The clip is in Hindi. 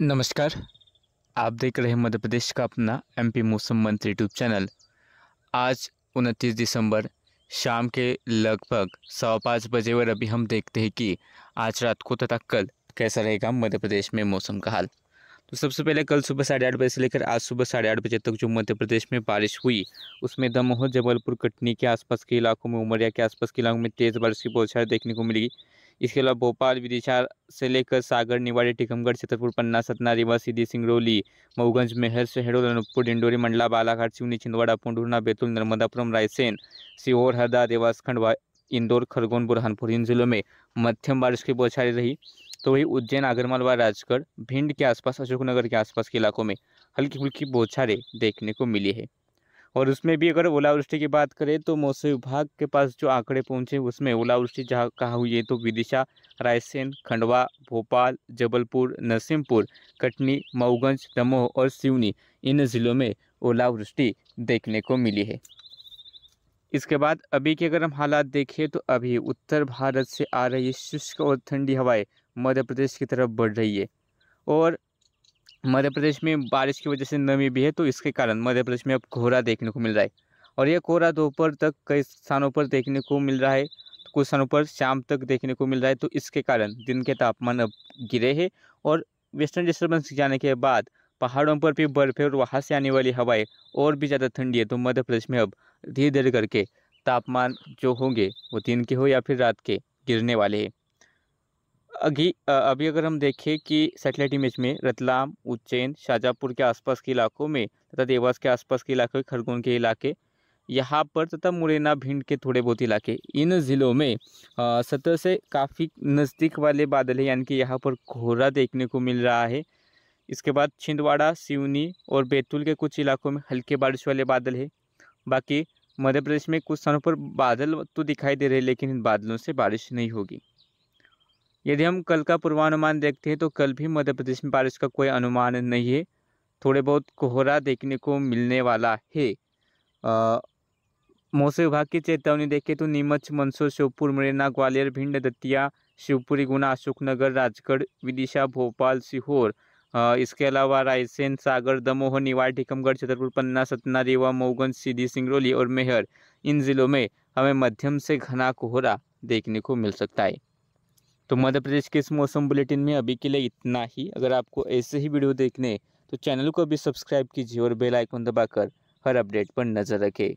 नमस्कार। आप देख रहे हैं मध्य प्रदेश का अपना एमपी मौसम मंत्र यूट्यूब चैनल। आज 29 दिसंबर शाम के लगभग 5:15 बजे और अभी हम देखते हैं कि आज रात को तथा कल कैसा रहेगा मध्य प्रदेश में मौसम का हाल। तो सबसे पहले कल सुबह 8:30 बजे से लेकर आज सुबह 8:30 बजे तक जो मध्य प्रदेश में बारिश हुई उसमें दमोह, जबलपुर, कटनी के आसपास के इलाकों में, उमरिया के आसपास के इलाकों में तेज़ बारिश की बौछारें देखने को मिलेगी। इसके अलावा भोपाल, विदिशा से लेकर सागर, निवाड़ी, टीकमगढ़, छतरपुर, पन्ना, सतना, रीवा, सीधी, सिंगरौली, मऊगंज, मैहर, शहडोल, अनूपपुर, डिंडोरी, मंडला, बालाघाट, सिवनी, छिंदवाड़ा, पूर्णिया, बैतूल, नर्मदापुरम, रायसेन, सीहोर, हरदा, देवास, खंडवा, इंदौर, खरगोन, बुरहानपुर इन जिलों में मध्यम बारिश की बौछारें रही। तो वही उज्जैन, आगरमालवा, राजगढ़, भिंड के आसपास, अशोकनगर के आसपास के इलाकों में हल्की फुल्की बौछारें देखने को मिली है। और उसमें भी अगर ओलावृष्टि की बात करें तो मौसम विभाग के पास जो आंकड़े पहुंचे उसमें ओलावृष्टि जहाँ कहाँ हुई है तो विदिशा, रायसेन, खंडवा, भोपाल, जबलपुर, नरसिंहपुर, कटनी, मऊगंज, दमोह और सिवनी इन जिलों में ओलावृष्टि देखने को मिली है। इसके बाद अभी के अगर हम हालात देखें तो अभी उत्तर भारत से आ रही शुष्क और ठंडी हवाएं मध्य प्रदेश की तरफ बढ़ रही है और मध्य प्रदेश में बारिश की वजह से नमी भी है, तो इसके कारण मध्य प्रदेश में अब कोहरा देखने को मिल रहा है और यह कोहरा दोपहर तक कई स्थानों पर देखने को मिल रहा है, तो कुछ स्थानों पर शाम तक देखने को मिल रहा है। तो इसके कारण दिन के तापमान अब गिरे हैं और वेस्टर्न डिस्टर्बेंस जाने के बाद पहाड़ों पर भी बर्फ है और वहाँ से आने वाली हवाएं और भी ज़्यादा ठंडी है। तो मध्य प्रदेश में अब धीरे धीरे करके तापमान जो होंगे वो दिन के हो या फिर रात के गिरने वाले हैं। अभी अगर हम देखें कि सैटेलाइट इमेज में रतलाम, उज्जैन, शाजापुर के आसपास के इलाकों में तथा देवास के आसपास के इलाके, खरगोन के इलाके यहाँ पर तथा मुरैना, भिंड के थोड़े बहुत इलाके, इन ज़िलों में सतह से काफ़ी नज़दीक वाले बादल है, यानी कि यहाँ पर कोहरा देखने को मिल रहा है। इसके बाद छिंदवाड़ा, सिवनी और बैतूल के कुछ इलाकों में हल्के बारिश वाले बादल है। बाकी मध्य प्रदेश में कुछ स्थानों पर बादल तो दिखाई दे रहे हैं लेकिन इन बादलों से बारिश नहीं होगी। यदि हम कल का पूर्वानुमान देखते हैं तो कल भी मध्य प्रदेश में बारिश का कोई अनुमान नहीं है, थोड़े बहुत कोहरा देखने को मिलने वाला है। मौसम विभाग की चेतावनी देखें तो नीमच, मंदसौर, श्योपुर, मुरैना, ग्वालियर, भिंड, दतिया, शिवपुरी, गुना, अशोकनगर, राजगढ़, विदिशा, भोपाल, सीहोर, इसके अलावा रायसेन, सागर, दमोह, निवाड़ी, टीकमगढ़, छतरपुर, पन्ना, सतना, रीवा, मऊगंज, सीधी, सिंगरौली और मैहर इन जिलों में हमें मध्यम से घना कोहरा देखने को मिल सकता है। तो मध्य प्रदेश के इस मौसम बुलेटिन में अभी के लिए इतना ही। अगर आपको ऐसे ही वीडियो देखने तो चैनल को भी सब्सक्राइब कीजिए और बेल आइकन दबाकर हर अपडेट पर नज़र रखें।